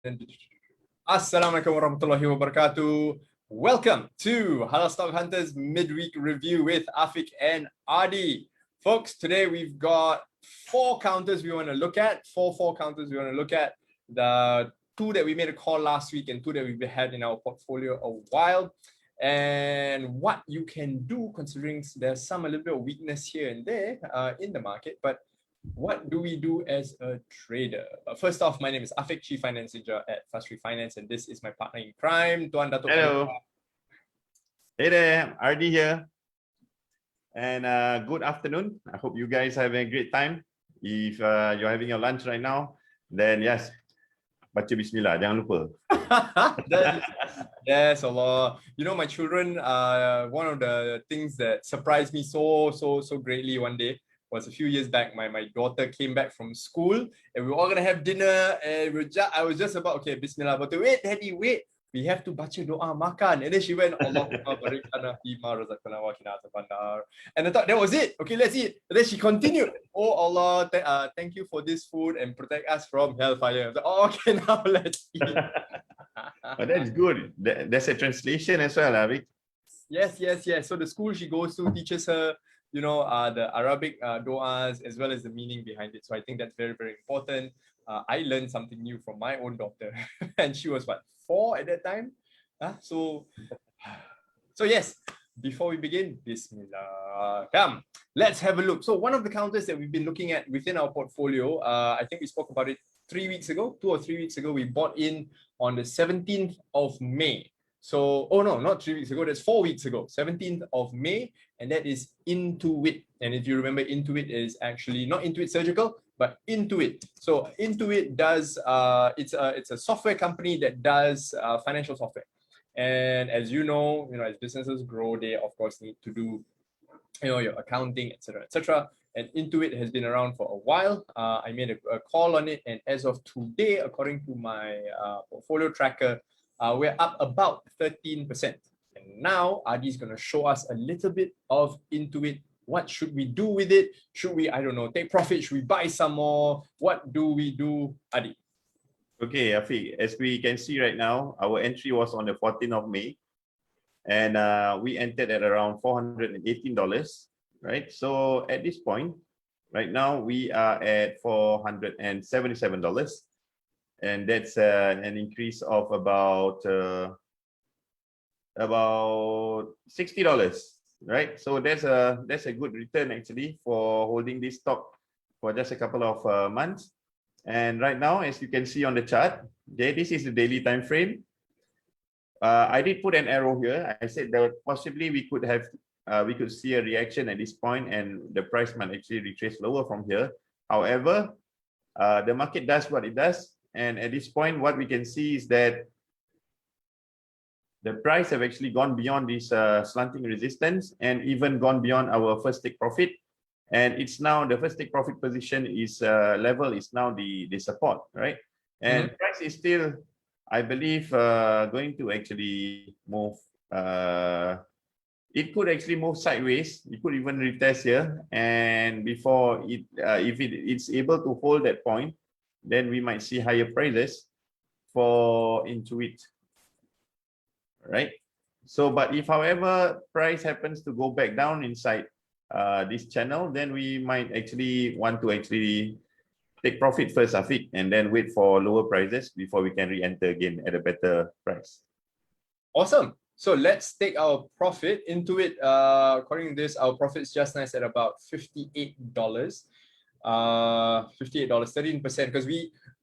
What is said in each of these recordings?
Assalamualaikum warahmatullahi wabarakatuh. Welcome to Halal Stock Hunters Midweek Review with Afiq and Adi. Folks, today we've got four counters we want to look at. Four counters we want to look at. The two that we made a call last week and two that we've had in our portfolio a while. And what you can do, considering there's a little bit of weakness here and there in the market, but what do we do as a trader? First off, my name is Afiq, Chief Finance Manager at Fast Finance, and this is my partner in crime, Tuan Dato. Hello. Hey there, RD here. And good afternoon. I hope you guys are having a great time. If you're having your lunch right now, then yes, baca bismillah, jangan lupa. Yes, Allah. You know, my children, one of the things that surprised me so greatly one day was a few years back. My daughter came back from school and we were all gonna have dinner and I was just about, okay, bismillah, but wait, daddy, wait, we have to baca doa makan. And then she went, Allahumma barik lana fima razaqtana wa qina adhaban nar. And I thought that was it. Okay, let's eat. And then she continued, oh Allah, thank you for this food and protect us from hellfire. I was like, oh, okay, now let's eat. But that's good. There's a translation as well, Avic. Yes. So the school she goes to teaches her, you know, the Arabic du'as as well as the meaning behind it. So I think that's very, very important. I learned something new from my own daughter and she was what, 4 at that time? So yes, before we begin, bismillah. Come, let's have a look. So one of the counters that we've been looking at within our portfolio, I think we spoke about it 3 weeks ago, 2 or 3 weeks ago, we bought in on the 17th of May. So, oh no, not 3 weeks ago, that's 4 weeks ago, 17th of May, and that is Intuit. And if you remember, Intuit is actually not Intuit Surgical, but Intuit. So Intuit does, it's a software company that does financial software. And as you know, as businesses grow, they of course need to do, your accounting, etc. And Intuit has been around for a while. I made a call on it, and as of today, according to my portfolio tracker, we're up about 13%. And now Adi is going to show us a little bit of Intuit. What should we do with it? Should we, I don't know, take profit? Should we buy some more? What do we do, Adi? Okay, Afiq, as we can see right now, our entry was on the 14th of May. And we entered at around $418, right? So at this point, right now, we are at $477. And that's an increase of about $60, right? So that's a good return actually for holding this stock for just a couple of months. And right now, as you can see on the chart, okay, this is the daily time frame. I did put an arrow here. I said that possibly we could see a reaction at this point, and the price might actually retrace lower from here. However, the market does what it does. And at this point, what we can see is that the price have actually gone beyond this slanting resistance and even gone beyond our first take profit. And it's now the first take profit position is level is now the support, right? And price is still, I believe, going to actually move. It could actually move sideways. It could even retest here. And before it, if it's able to hold that point, then we might see higher prices for Intuit, right? So, but if however price happens to go back down inside this channel, then we might actually want to actually take profit first, Afiq, and then wait for lower prices before we can re-enter again at a better price. Awesome. So let's take our profit into it. According to this, our profit is just nice at about $58. $58, 13%, because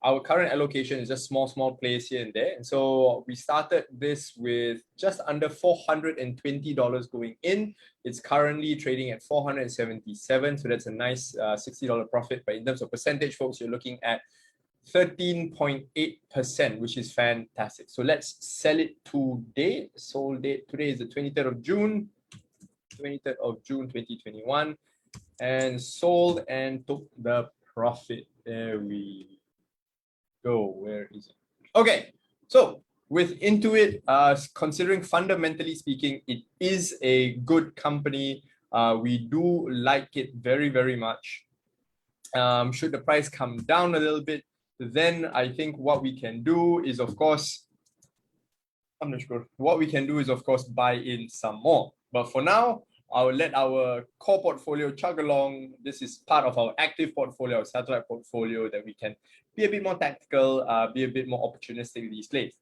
our current allocation is just small plays here and there. And so we started this with just under $420 going in. It's currently trading at $477. So that's a nice $60 profit. But in terms of percentage, folks, you're looking at 13.8%, which is fantastic. So let's sell it today. Sold date today is the 23rd of June, 2021. And sold and took the profit. There we go. Where is it? Okay, so with Intuit, considering fundamentally speaking, it is a good company. We do like it very, very much. Should the price come down a little bit, then I think what we can do is, of course, I'm not sure. What we can do is, of course, buy in some more. But for now, I'll let our core portfolio chug along. This is part of our active portfolio, our satellite portfolio, that we can be a bit more tactical, be a bit more opportunistic these days.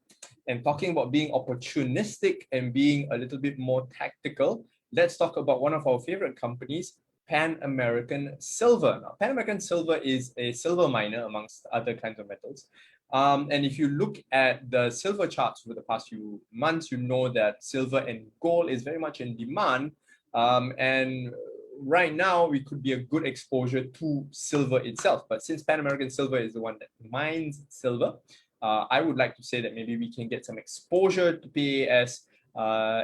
And talking about being opportunistic and being a little bit more tactical, let's talk about one of our favorite companies, Pan American Silver. Now, Pan American Silver is a silver miner amongst other kinds of metals. And if you look at the silver charts over the past few months, you know that silver and gold is very much in demand. And right now, it could be a good exposure to silver itself. But since Pan American Silver is the one that mines silver, I would like to say that maybe we can get some exposure to PAAS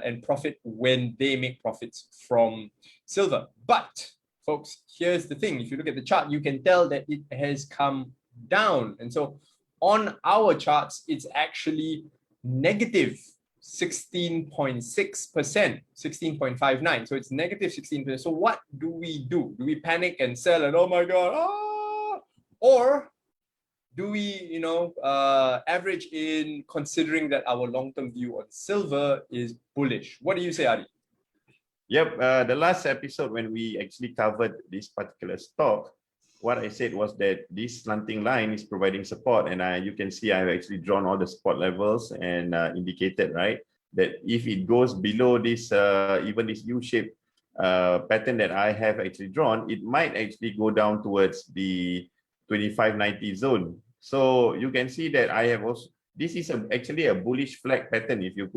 and profit when they make profits from silver. But folks, here's the thing. If you look at the chart, you can tell that it has come down. And so on our charts, it's actually negative 16.6%, 16.59. So it's negative 16%. So what do we do? Do we panic and sell and oh my God, ah? Or do we, average in, considering that our long-term view on silver is bullish? What do you say, Adi? Yep, the last episode when we actually covered this particular stock, what I said was that this slanting line is providing support, and you can see I've actually drawn all the support levels and indicated, right, that if it goes below this, even this U-shaped pattern that I have actually drawn, it might actually go down towards the 2590 zone. So you can see that I have also, this is actually a bullish flag pattern. If you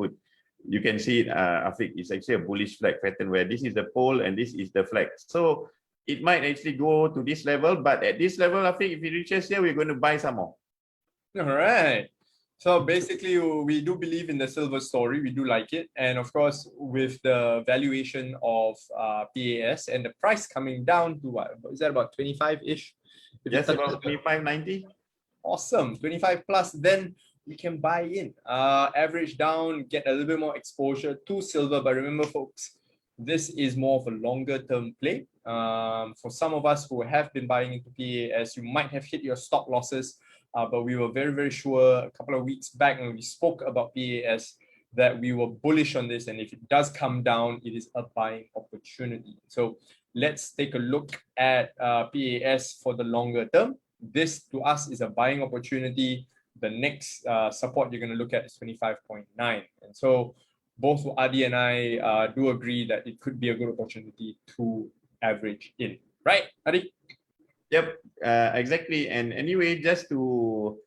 can see it, Afiq, it's actually a bullish flag pattern where this is the pole and this is the flag. So it might actually go to this level, but at this level, Afiq, if it reaches here, we're going to buy some more. All right. So basically, we do believe in the silver story. We do like it. And of course, with the valuation of PAAS and the price coming down to what? Is that about 25-ish? Yes, about 25.90. Awesome. 25 plus, then we can buy in. Average down, get a little bit more exposure to silver. But remember, folks, this is more of a longer term play. For some of us who have been buying into PAAS, you might have hit your stop losses, but we were very, very sure a couple of weeks back when we spoke about PAAS that we were bullish on this. And if it does come down, it is a buying opportunity. So let's take a look at PAAS for the longer term. This to us is a buying opportunity. The next support you're going to look at is 25.9. And so both Adi and I do agree that it could be a good opportunity to average in. Right, Adi? Yep, exactly. And anyway, just to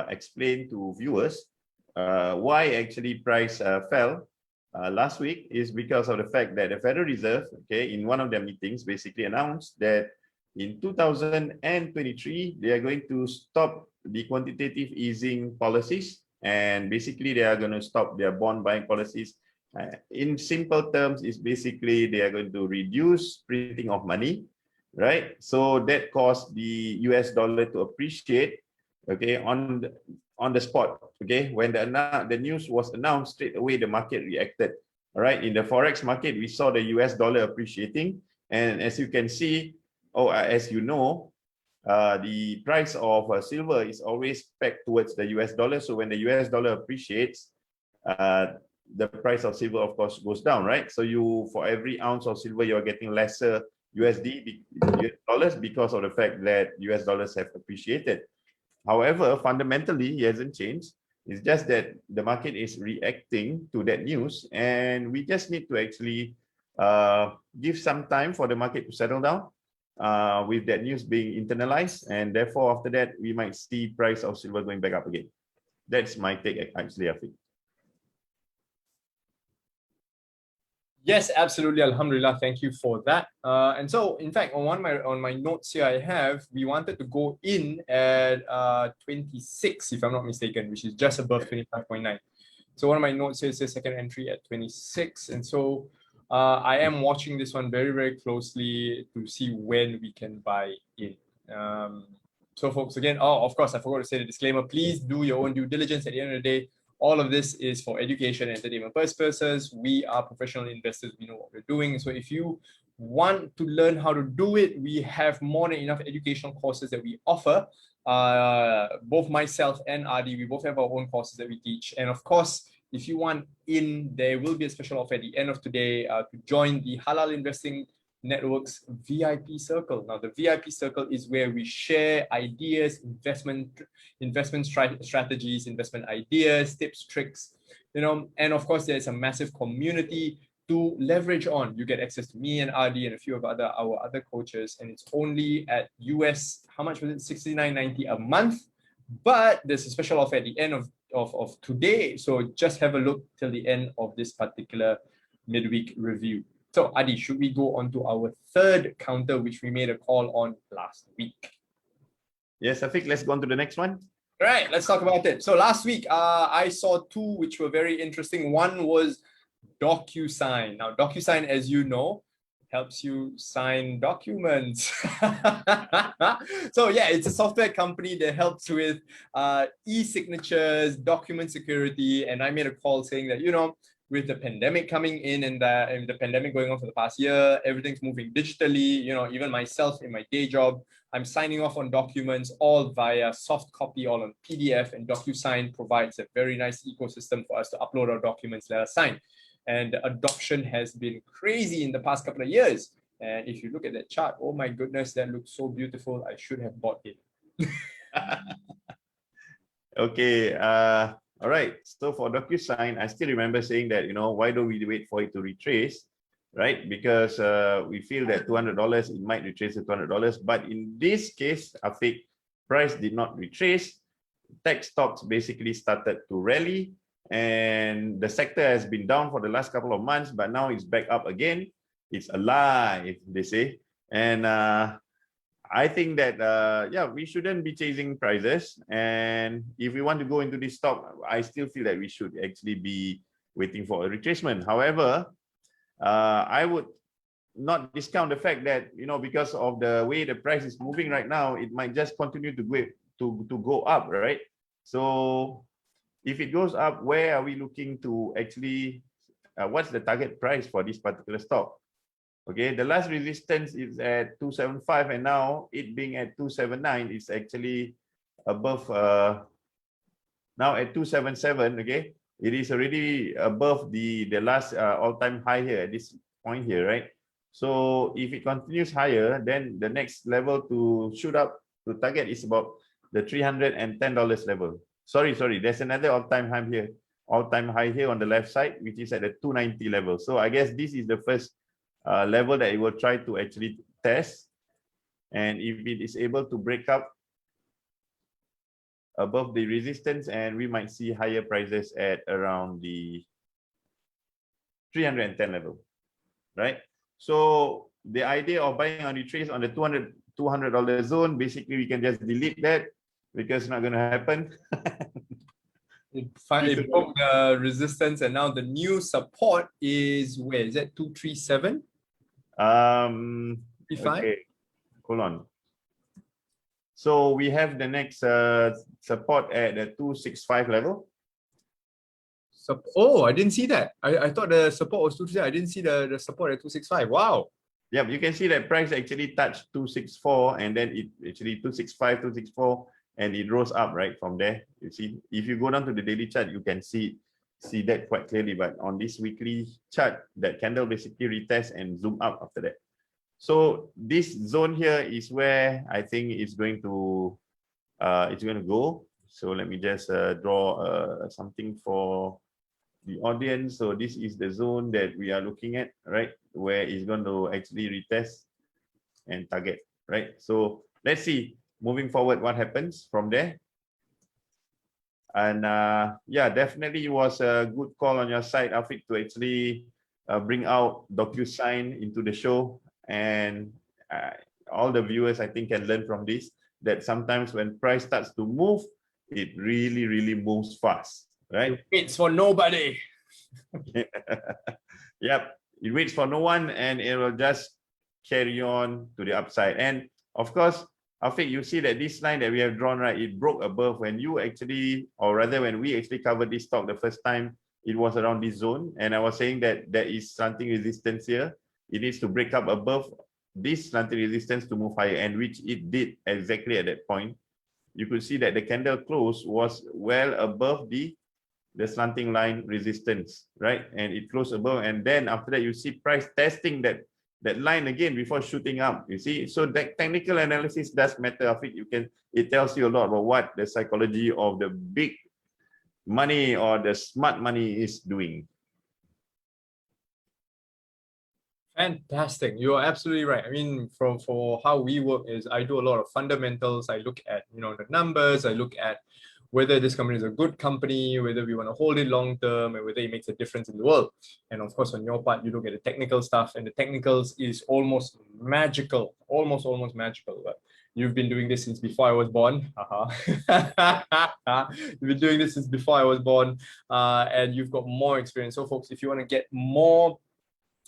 explain to viewers why actually price fell last week is because of the fact that the Federal Reserve, okay, in one of their meetings basically announced that in 2023, they are going to stop the quantitative easing policies, and basically they are going to stop their bond buying policies. In simple terms, is basically they are going to reduce printing of money, right? So that caused the US dollar to appreciate, okay, on the spot, okay? When the news was announced, straight away the market reacted. All right, in the Forex market, we saw the US dollar appreciating, and as you can see, as you know, the price of silver is always pegged towards the US dollar. So when the US dollar appreciates, the price of silver, of course, goes down, right? So for every ounce of silver, you're getting lesser US dollars because of the fact that US dollars have appreciated. However, fundamentally, it hasn't changed. It's just that the market is reacting to that news, and we just need to actually give some time for the market to settle down with that news being internalized, and therefore after that we might see price of silver going back up again. That's my take, actually, I think. Yes, absolutely. Alhamdulillah. Thank you for that. And so, in fact, on my notes here, I have we wanted to go in at 26, if I'm not mistaken, which is just above 25.9. So one of my notes here says second entry at 26, and so I am watching this one very, very closely to see when we can buy in. So, folks, again, of course, I forgot to say the disclaimer. Please do your own due diligence. At the end of the day, all of this is for education and entertainment purposes. We are professional investors. We know what we're doing. So if you want to learn how to do it, we have more than enough educational courses that we offer. Both myself and Adi, we both have our own courses that we teach. And of course, if you want in, there will be a special offer at the end of today to join the Halal Investing Network's VIP circle. Now, the VIP circle is where we share ideas, investment strategies, investment ideas, tips, tricks, you know, and of course, there's a massive community to leverage on. You get access to me and Adi and a few of our other coaches, and it's only at US, how much was it? $69.90 a month. But there's a special offer at the end of today. So just have a look till the end of this particular midweek review. So Adi, should we go on to our third counter, which we made a call on last week? Yes, Afiq, let's go on to the next one. All right, let's talk about it. So last week, I saw two which were very interesting. One was DocuSign. Now, DocuSign, as you know, helps you sign documents. So yeah, it's a software company that helps with e-signatures, document security. And I made a call saying that, you know, with the pandemic coming in and the pandemic going on for the past year, everything's moving digitally. You know, even myself in my day job, I'm signing off on documents all via soft copy, all on PDF, and DocuSign provides a very nice ecosystem for us to upload our documents, let us sign. And the adoption has been crazy in the past couple of years. And if you look at that chart, oh my goodness, that looks so beautiful. I should have bought it. Okay. All right. So for DocuSign, I still remember saying that, you know, why don't we wait for it to retrace, right? Because we feel that $200, it might retrace to $200. But in this case, Afiq, price did not retrace. Tech stocks basically started to rally. And the sector has been down for the last couple of months, but now it's back up again. It's alive, they say. And I think that, yeah, we shouldn't be chasing prices. And if we want to go into this stock, I still feel that we should actually be waiting for a retracement. However, I would not discount the fact that, you know, because of the way the price is moving right now, it might just continue to go up, right? So if it goes up, where are we looking to actually, what's the target price for this particular stock? Okay, the last resistance is at 275, and now it being at 279, it's actually above, now at 277, okay? It is already above the last all-time high here at this point here, right? So if it continues higher, then the next level to shoot up to target is about the $310 level. Sorry, there's another all-time high here on the left side, which is at the 290 level. So I guess this is the first level that it will try to actually test. And if it is able to break up above the resistance, and we might see higher prices at around the 310 level, right? So the idea of buying on retrace on the $200 zone, basically we can just delete that because it's not going to happen. It broke the resistance, and now the new support is, where is that? 237? Okay, hold on. So we have the next support at the 265 level. Oh, I didn't see that. I thought the support was 237. I didn't see the support at 265. Wow. Yeah, you can see that price actually touched 264, and then it actually 265, 264, and it rose up right from there. You see, if you go down to the daily chart, you can see that quite clearly. But on this weekly chart, that candle basically retest and zoom up after that. So this zone here is where I think it's going to go. So let me just draw something for the audience. So this is the zone that we are looking at, right? Where it's going to actually retest and target, right? So let's see moving forward what happens from there. And yeah, definitely it was a good call on your side, Afiq, to actually bring out DocuSign into the show. And all the viewers, I think, can learn from this, that sometimes when price starts to move, it really, really moves fast, right? It waits for nobody. Yep, it waits for no one, and it will just carry on to the upside. And of course, Afiq, you see that this line that we have drawn, right, it broke above when you actually, or rather when we actually covered this stock the first time, it was around this zone. And I was saying that there is something resistance here. it needs to break up above this slanting resistance to move higher, and which it did exactly at that point. You could see that the candle close was well above the slanting line resistance, right? And it closed above, and then after that you see price testing that line again before shooting up. You see, so that technical analysis does matter. It tells you a lot about what the psychology of the big money or the smart money is doing. Fantastic. You are absolutely right. I mean, for how we work is I do a lot of fundamentals. I look at, the numbers. I look at whether this company is a good company, whether we want to hold it long term, and whether it makes a difference in the world. And of course, on your part, you look at the technical stuff, and the technicals is almost magical, almost magical. But you've been doing this since before I was born. You've been doing this since before I was born, and you've got more experience. So, folks, if you want to get more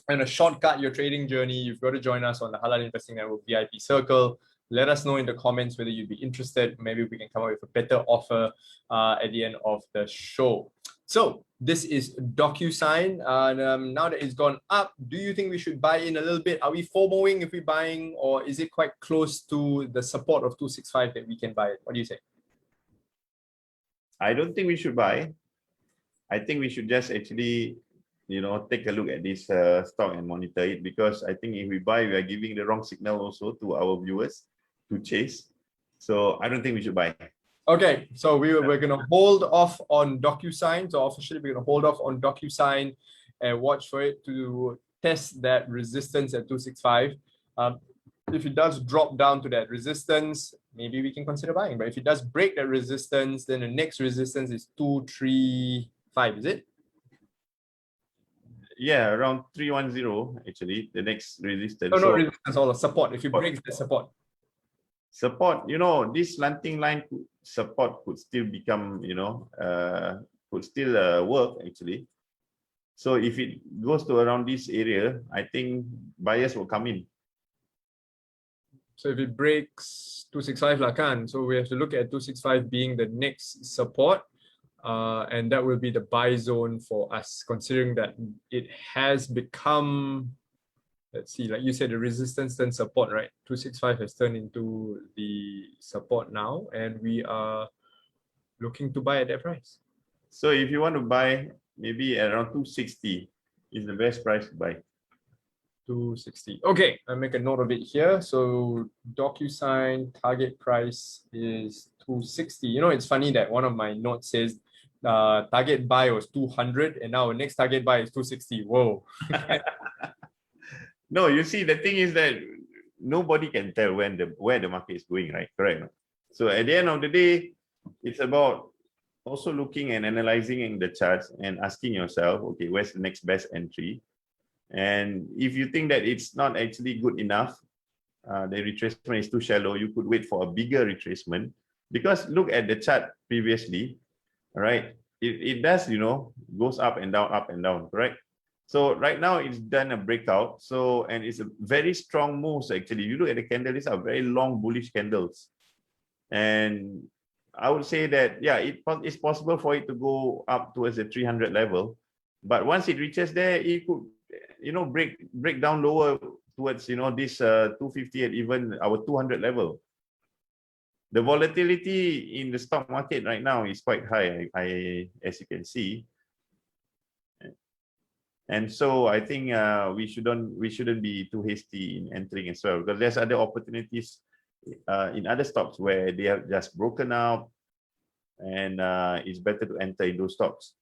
and a shortcut your trading journey, you've got to join us on the Halal Investing Network VIP Circle. Let us know in the comments whether you'd be interested. Maybe we can come up with a better offer at the end of the show. So this is DocuSign. Now that it's gone up, do you think we should buy in a little bit? Are we FOMOing if we're buying, or is it quite close to the support of 265 that we can buy it? What do you say? I don't think we should buy. I think we should just actually take a look at this stock and monitor it, because I think if we buy, we are giving the wrong signal also to our viewers to chase. So I don't think we should buy. Okay, so we're going to hold off on DocuSign. So officially, we're going to hold off on DocuSign and watch for it to test that resistance at 265. If it does drop down to that resistance, maybe we can consider buying. But if it does break that resistance, then the next resistance is 235, is it? Yeah, around 310 actually, the next resistance. No, resistance or support. If it breaks the support. Support, this slanting line support could still become, could still work actually. So if it goes to around this area, I think buyers will come in. So if it breaks 265 lah kan, so we have to look at 265 being the next support. And that will be the buy zone for us, considering that it has become, let's see, like you said, the resistance then support, right? 265 has turned into the support now, and we are looking to buy at that price. So if you want to buy, maybe around 260 is the best price to buy. 260. Okay, I'll make a note of it here. So DocuSign target price is 260. It's funny that one of my notes says target buy was 200, and now our next target buy is 260. Whoa. No, you see, the thing is that nobody can tell where the market is going, right? Correct. So at the end of the day, it's about also looking and analyzing in the charts and asking yourself, okay, where's the next best entry? And if you think that it's not actually good enough, the retracement is too shallow, you could wait for a bigger retracement. Because look at the chart previously, right? It does, goes up and down, correct? So right now it's done a breakout. So, and it's a very strong moves actually. You look at the candle, these are very long bullish candles. And I would say that, yeah, it's possible for it to go up towards the 300 level. But once it reaches there, it could, break down lower towards, this 250 and even our 200 level. The volatility in the stock market right now is quite high, as you can see. And so I think we shouldn't be too hasty in entering as well, because there's other opportunities in other stocks where they have just broken out, and it's better to enter in those stocks.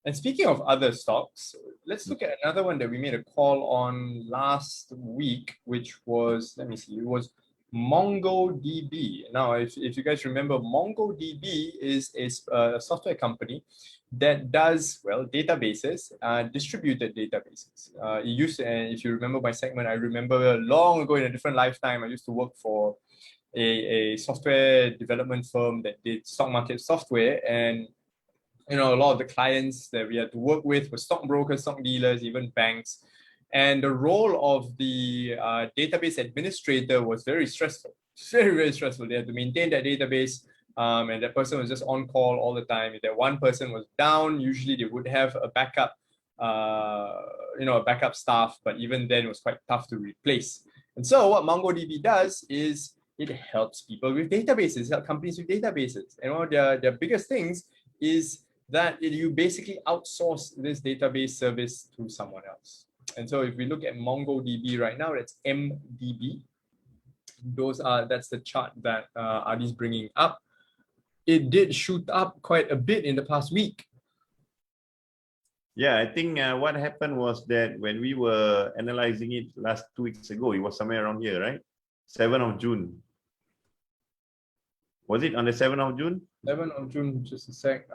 And speaking of other stocks, let's look at another one that we made a call on last week, which was, let me see, it was MongoDB. Now, if you guys remember, MongoDB is a software company that does, well, databases, distributed databases. It used to, and if you remember my segment, I remember long ago in a different lifetime, I used to work for a software development firm that did stock market software, and a lot of the clients that we had to work with were stockbrokers, stock dealers, even banks. And the role of the database administrator was very stressful, very, very stressful. They had to maintain that database, and that person was just on call all the time. If that one person was down, usually they would have a backup a backup staff, but even then it was quite tough to replace. And so what MongoDB does is it helps people with databases, help companies with databases. And one of their biggest things is that you basically outsource this database service to someone else. And so if we look at MongoDB right now, that's MDB. That's the chart that Adi's bringing up. It did shoot up quite a bit in the past week. Yeah, I think what happened was that when we were analyzing it last 2 weeks ago, it was somewhere around here, right? 7th of June. Was it on the 7th of June? 7th of June, just a sec.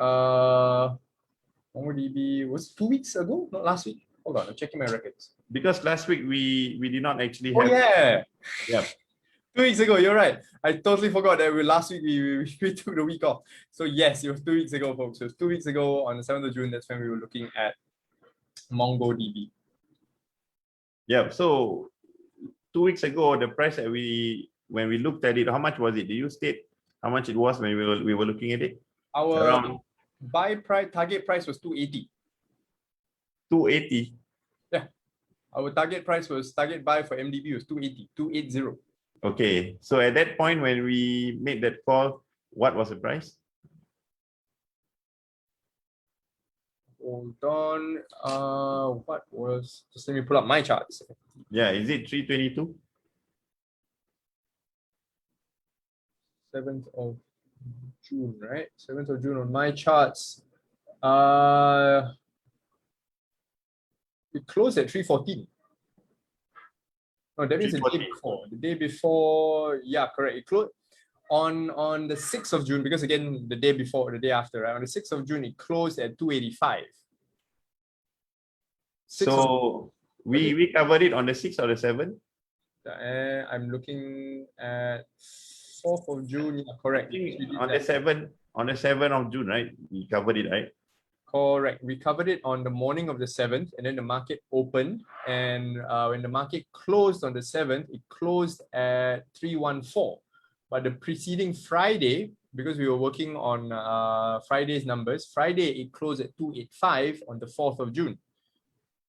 MongoDB was 2 weeks ago, not last week. Hold on, I'm checking my records. Because last week we did not actually have. Oh yeah. Yeah. 2 weeks ago, you're right. I totally forgot that last week we took the week off. So yes, it was 2 weeks ago, folks. It was 2 weeks ago on the 7th of June. That's when we were looking at MongoDB. Yeah. So 2 weeks ago, the price that when we looked at it, how much was it? Do you state how much it was when we were looking at it? Our buy price, target price was 280. 280. Yeah. Our target buy for MDB was 280. Okay. So at that point, when we made that call, what was the price? Hold on. Just let me pull up my charts. Yeah, is it 322? 7th of June, right? 7th of June on my charts. It closed at 314. No, that means the day before. The day before, yeah, correct. It closed on the 6th of June, because again, the day before, the day after, right? On the 6th of June, it closed at 285. So we covered it on the 6th or the 7th? I'm looking at 4th of June, yeah, correct. On the 7th of June, right? We covered it, right? Correct. We covered it on the morning of the 7th, and then the market opened. And when the market closed on the 7th, it closed at 314. But the preceding Friday, because we were working on Friday's numbers, Friday it closed at 285 on the 4th of June.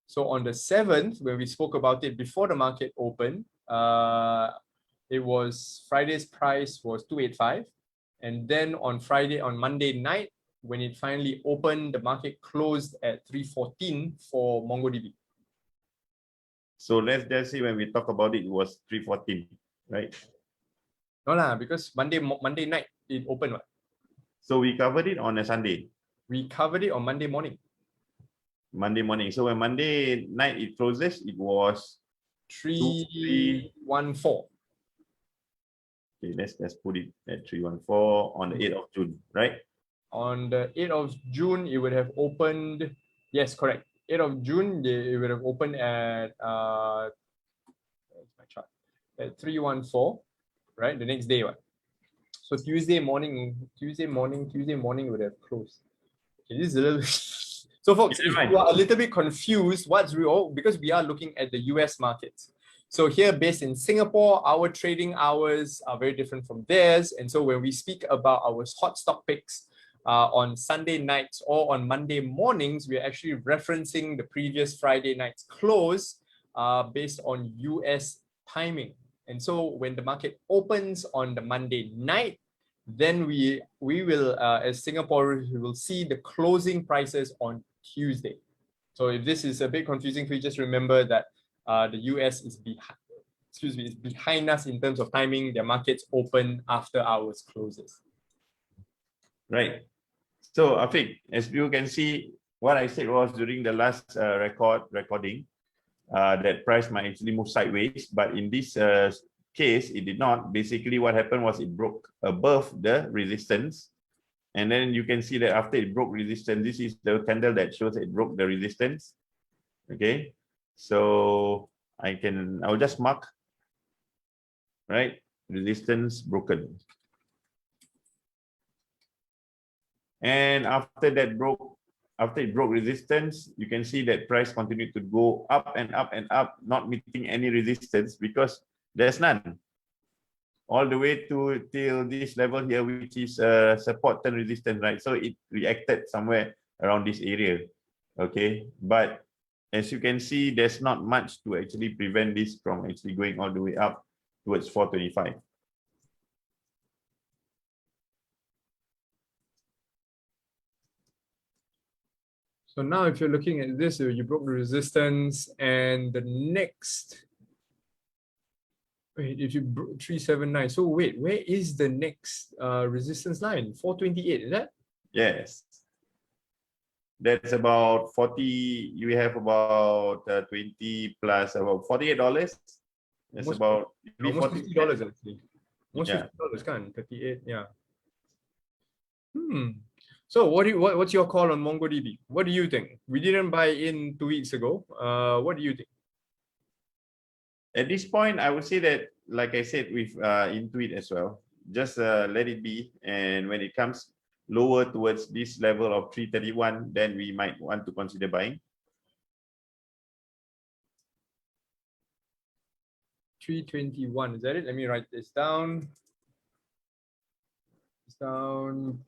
So on the 7th, when we spoke about it before the market opened, Friday's price was 285. And then on Monday night, when it finally opened, the market closed at 314 for MongoDB. So let's just say when we talk about it, it was 314, right? No lah, because Monday night it opened. What? So we covered it on a Sunday. We covered it on Monday morning. Monday morning. So when Monday night it closes, it was 314. Okay, let's put it at 314 on the 8th of June, right? On the 8th of June, it would have opened. Yes, correct. 8th of June, it would have opened at where's my chart? At 314, right? The next day, what? So Tuesday morning would have closed. Okay, this is a little. So, folks, if you are a little bit confused, because we are looking at the US markets. So here, based in Singapore, our trading hours are very different from theirs. And so when we speak about our hot stock picks on Sunday nights or on Monday mornings, we're actually referencing the previous Friday night's close based on US timing. And so when the market opens on the Monday night, then we will, as Singaporeans, we will see the closing prices on Tuesday. So if this is a bit confusing for you, just remember that the US is behind us in terms of timing. Their markets open after hours closes. Right. So Afiq, as you can see, what I said was during the last recording, that price might actually move sideways, but in this case, it did not. Basically, what happened was it broke above the resistance. And then you can see that after it broke resistance, this is the candle that shows it broke the resistance. Okay. So I'll just mark, right? Resistance broken. And after it broke resistance, you can see that price continued to go up and up and up, not meeting any resistance because there's none. All the way till this level here, which is support and resistance, right? So it reacted somewhere around this area. Okay, but as you can see, there's not much to actually prevent this from actually going all the way up towards 425. So now if you're looking at this, you broke the resistance and the next, wait, if you broke 379, so wait, where is the next resistance line? 428, is that? Yes. That's about 40, you have about 20 plus about $48. That's Almost, about almost $50 actually. Almost Yeah. $50, can't 38, yeah. So what's your call on MongoDB? What do you think? We didn't buy in 2 weeks ago. What do you think? At this point, I would say that, like I said, with Intuit as well, just let it be. And when it comes lower towards this level of 331, then we might want to consider buying. 321, is that it? Let me write this down.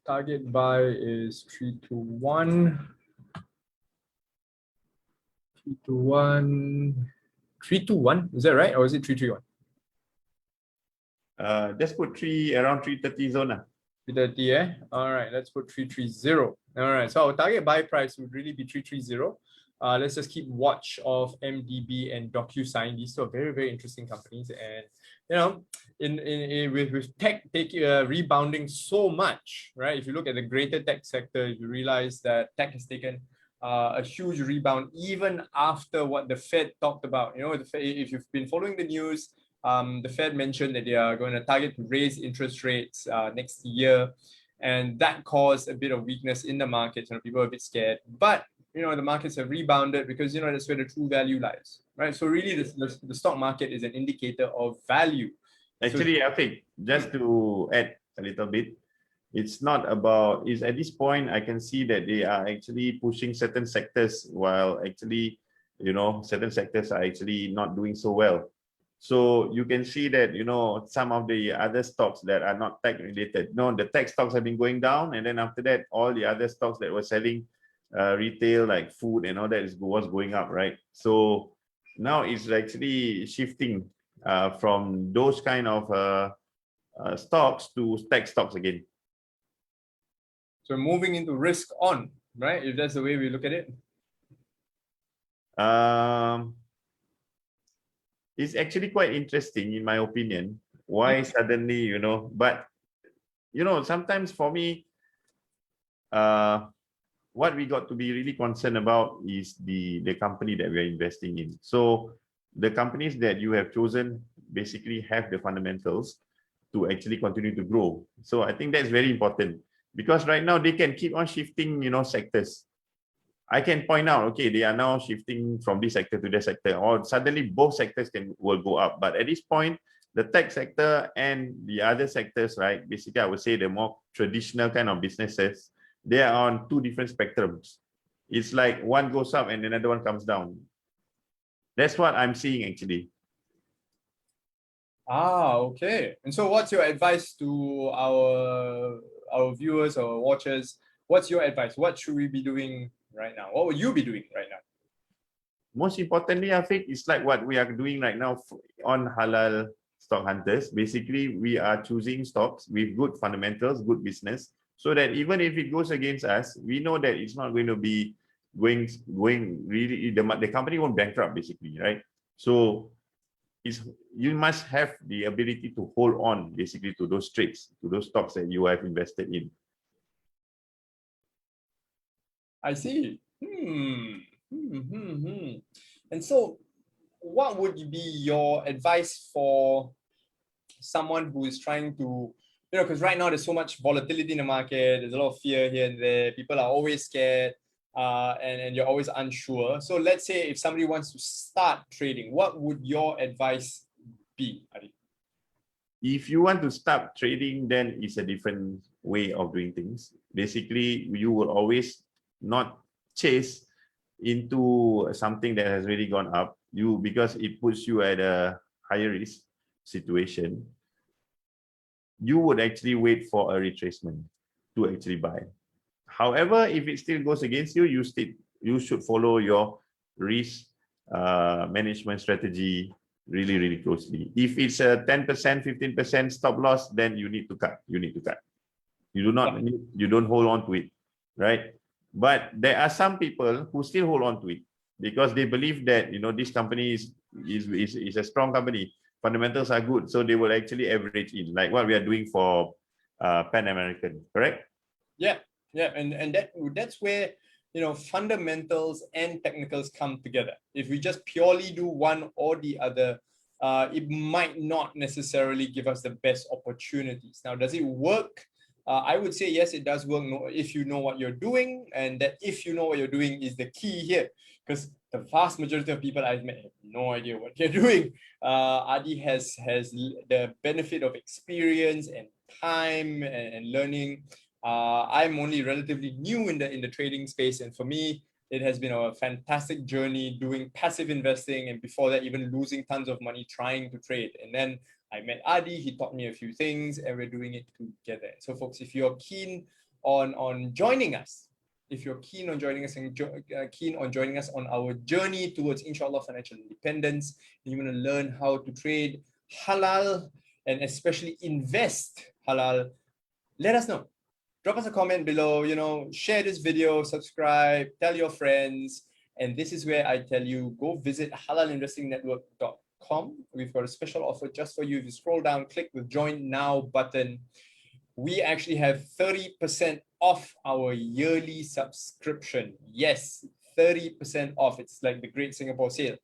Target buy is 321. 321, is that right? Or is it 331? Just put around 330 zone. 330, eh? All right, let's put 330. All right, so our target buy price would really be 330. Let's just keep watch of MDB and DocuSign. These two are very, very interesting companies. And, you know, with tech rebounding so much, right? If you look at the greater tech sector, you realize that tech has taken a huge rebound even after what the Fed talked about. You know, if you've been following the news, the Fed mentioned that they are going to target to raise interest rates next year. And that caused a bit of weakness in the markets. You know, people are a bit scared. But you know, the markets have rebounded because, you know, that's where the true value lies, right? So really the stock market is an indicator of value. Actually, so, I think just to add a little bit, it's not about, is at this point, I can see that they are actually pushing certain sectors while actually, you know, certain sectors are actually not doing so well. So you can see that, you know, some of the other stocks that are not tech related, no, the tech stocks have been going down. And then after that, all the other stocks that were selling retail like food and all that was going up, right? So now it's actually shifting from those kind of stocks to tech stocks again. So moving into risk on, right? If that's the way we look at it. It's actually quite interesting in my opinion. Why suddenly, you know, but you know, sometimes for me, what we got to be really concerned about is the company that we're investing in. So the companies that you have chosen basically have the fundamentals to actually continue to grow. So I think that's very important because right now they can keep on shifting, you know, sectors. I can point out, okay, they are now shifting from this sector to that sector, or suddenly both sectors will go up. But at this point, the tech sector and the other sectors, right? Basically, I would say the more traditional kind of businesses, they are on two different spectrums. It's like one goes up and another one comes down. That's what I'm seeing actually. Okay. And so what's your advice to our viewers or watchers? What's your advice? What should we be doing right now? What would you be doing right now? Most importantly, I think it's like what we are doing right now on Halal Stock Hunters. Basically, we are choosing stocks with good fundamentals, good business, so that even if it goes against us, we know that it's not going to be going really, the company won't bankrupt basically, right? So you must have the ability to hold on basically to those trades, to those stocks that you have invested in. I see. And so what would be your advice for someone who is trying to, you know, because right now there's so much volatility in the market, there's a lot of fear here and there, people are always scared, and you're always unsure. So let's say if somebody wants to start trading, what would your advice be, Adi? If you want to start trading, then it's a different way of doing things. Basically, you will always not chase into something that has really gone up, because it puts you at a higher risk situation. You would actually wait for a retracement to actually buy. However, if it still goes against you, you you should follow your risk management strategy really, really closely. If it's a 10%, 15% stop loss, then you need to cut. You need to cut. You do not need, you don't hold on to it, right? But there are some people who still hold on to it because they believe that, you know, this company is a strong company. Fundamentals are good, so they will actually average in, like what we are doing for Pan American, correct? Yeah, and that's where, you know, fundamentals and technicals come together. If we just purely do one or the other, it might not necessarily give us the best opportunities. Now, does it work? I would say yes, it does work if you know what you're doing, and that if you know what you're doing is the key here, because the vast majority of people I've met have no idea what they're doing. Adi has the benefit of experience and time and learning. I'm only relatively new in the trading space, and for me, it has been a fantastic journey doing passive investing, and before that, even losing tons of money trying to trade. And then I met Adi, he taught me a few things, and we're doing it together. So folks, if you're keen on joining us, if you're keen on joining us and keen on joining us on our journey towards, inshallah, financial independence, you want to learn how to trade halal and especially invest halal, let us know. Drop us a comment below, you know, share this video, subscribe, tell your friends. And this is where I tell you, go visit halalinvestingnetwork.com. We've got a special offer just for you. If you scroll down, click the join now button. We actually have 30% off our yearly subscription. Yes, 30% off. It's like the Great Singapore Sale.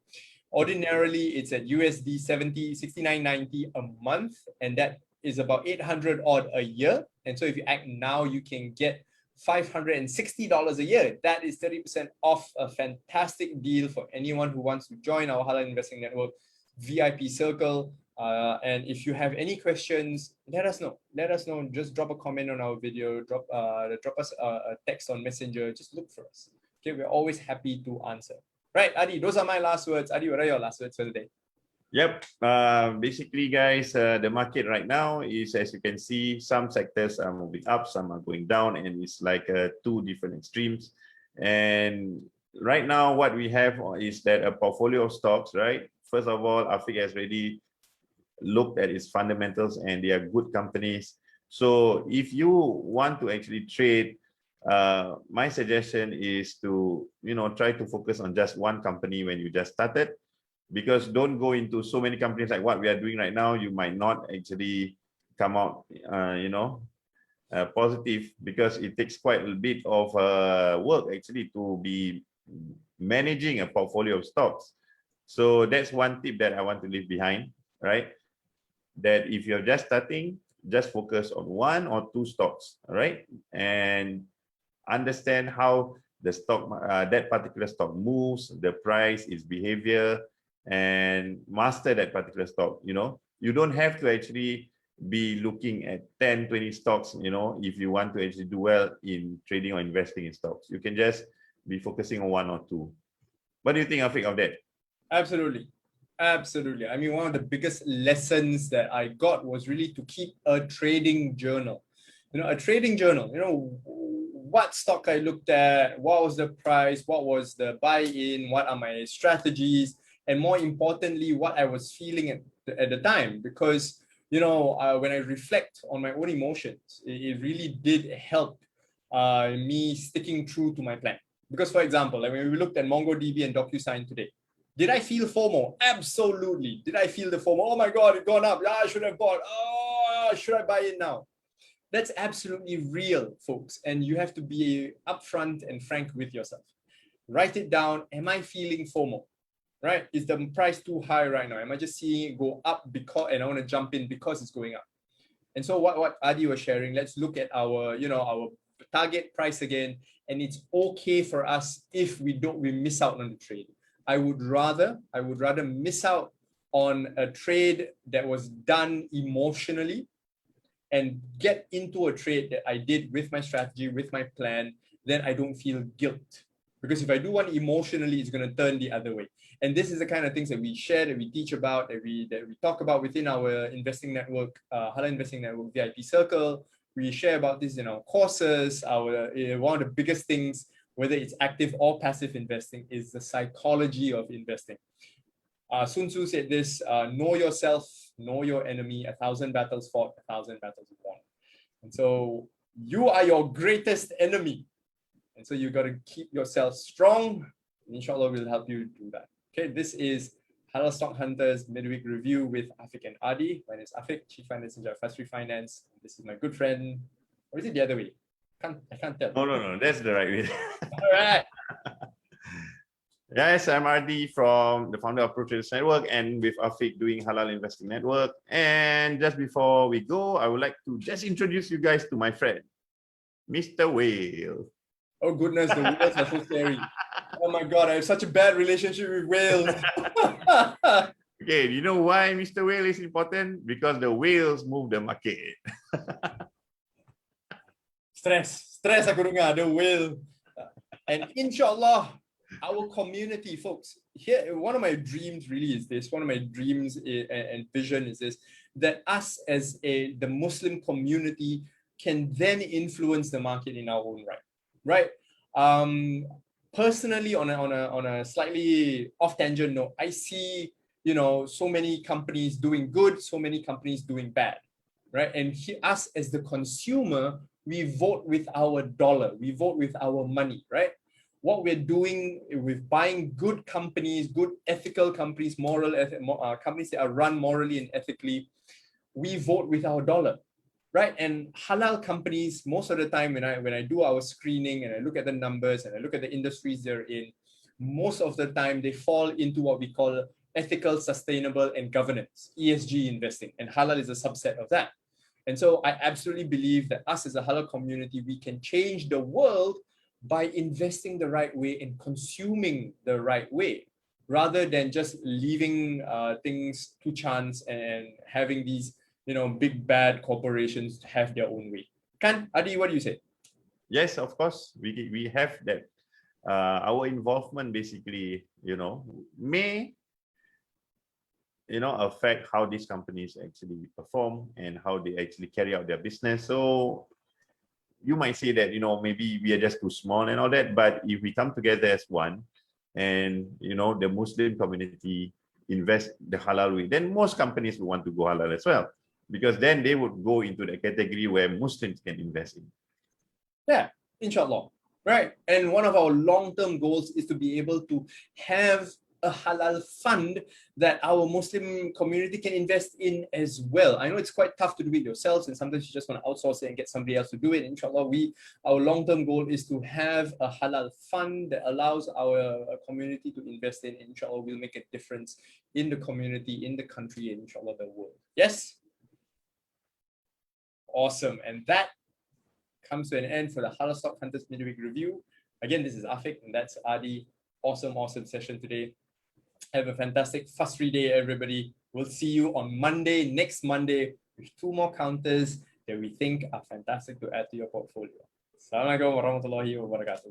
Ordinarily, it's at USD 69.90 a month, and that is about 800 odd a year. And so if you act now, you can get $560 a year. That is 30% off, a fantastic deal for anyone who wants to join our Halal Investing Network VIP circle. And if you have any questions, let us know. Let us know. Just drop a comment on our video. Drop us a text on Messenger. Just look for us. Okay, we're always happy to answer. Right, Adi, those are my last words. Adi, what are your last words for the day? Yep. Basically, guys, the market right now is, as you can see, some sectors are moving up, some are going down, and it's like two different extremes. And right now, what we have is that a portfolio of stocks, right? First of all, Afiq has already looked at its fundamentals, and they are good companies. So if you want to actually trade, my suggestion is to, you know, try to focus on just one company when you just started. Because don't go into so many companies like what we are doing right now. You might not actually come out, you know, positive, because it takes quite a bit of work actually to be managing a portfolio of stocks. So that's one tip that I want to leave behind, right? That if you're just starting, just focus on one or two stocks, right? And understand how the stock, that particular stock moves, the price, its behavior, and master that particular stock. You know, you don't have to actually be looking at 10, 20 stocks, you know, if you want to actually do well in trading or investing in stocks. You can just be focusing on one or two. What do you think, Afiq, of that? Absolutely. Absolutely. I mean, one of the biggest lessons that I got was really to keep a trading journal. You know, a trading journal, you know, what stock I looked at, what was the price, what was the buy-in, what are my strategies, and more importantly, what I was feeling at the time. Because, you know, when I reflect on my own emotions, it really did help me sticking true to my plan. Because, for example, like when we looked at MongoDB and DocuSign today, did I feel FOMO? Absolutely. Did I feel the FOMO? Oh my God, it's gone up. Yeah, I should have bought. Oh, should I buy in now? That's absolutely real, folks. And you have to be upfront and frank with yourself. Write it down. Am I feeling FOMO? Right? Is the price too high right now? Am I just seeing it go up because, and I want to jump in because it's going up? And so what Adi was sharing, let's look at our, you know, our target price again. And it's okay for us if we miss out on the trade. I would rather miss out on a trade that was done emotionally and get into a trade that I did with my strategy, with my plan, then I don't feel guilt. Because if I do one emotionally, it's going to turn the other way. And this is the kind of things that we share, that we teach about, that we talk about within our investing network, Halal Investing Network VIP circle. We share about this in our courses. One of the biggest things whether it's active or passive investing, is the psychology of investing. Sun Tzu said this, know yourself, know your enemy, 1,000 battles fought, 1,000 battles won. And so you are your greatest enemy. And so you got to keep yourself strong. And inshallah, we'll help you do that. Okay, this is Halal Stock Hunters Midweek Review with Afiq and Adi. My name is Afiq, Chief Finance Manager of Fast Finance. This is my good friend. Or is it the other way? I can't tell. No, that's the right way. All right. Yes, I'm Adi from the founder of Pro Traders Network and with Afiq doing Halal Investing Network. And just before we go, I would like to just introduce you guys to my friend, Mr. Whale. Oh goodness, the whales are so scary. Oh my God, I have such a bad relationship with whales. Okay, you know why Mr. Whale is important? Because the whales move the market. Stress aku dengar, the whale. And inshallah, our community, folks, here, one of my dreams really is this, one of my dreams and vision is this, that us as the Muslim community can then influence the market in our own right? Personally, on a slightly off-tangent note, I see, so many companies doing good, so many companies doing bad, right? And us as the consumer, we vote with our dollar, we vote with our money, right? What we're doing with buying good companies, good ethical companies, companies that are run morally and ethically, we vote with our dollar, right? And halal companies, most of the time when I do our screening and I look at the numbers and I look at the industries they're in, most of the time they fall into what we call ethical, sustainable, and governance, ESG investing, and halal is a subset of that. And so I absolutely believe that us as a halal community, we can change the world by investing the right way and consuming the right way, rather than just leaving things to chance and having these, big bad corporations have their own way. Kan, Adi, what do you say? Yes, of course, we have that. Our involvement basically, may affect how these companies actually perform and how they actually carry out their business. So you might say that, maybe we are just too small and all that, but if we come together as one and, the Muslim community invest the halal way, then most companies will want to go halal as well, because then they would go into the category where Muslims can invest in. Yeah, inshallah, right? And one of our long-term goals is to be able to have a halal fund that our Muslim community can invest in as well. I know it's quite tough to do it yourselves, and sometimes you just want to outsource it and get somebody else to do it. Inshallah, our long-term goal is to have a halal fund that allows our community to invest in. Inshallah, we'll make a difference in the community, in the country, and inshallah, the world. Yes? Awesome. And that comes to an end for the Halal Stock Hunters Midweek Review. Again, this is Afiq, and that's Adi. Awesome session today. Have a fantastic Fast Free Day, everybody. We'll see you on Monday, next Monday, with 2 more counters that we think are fantastic to add to your portfolio. Assalamualaikum warahmatullahi wabarakatuh.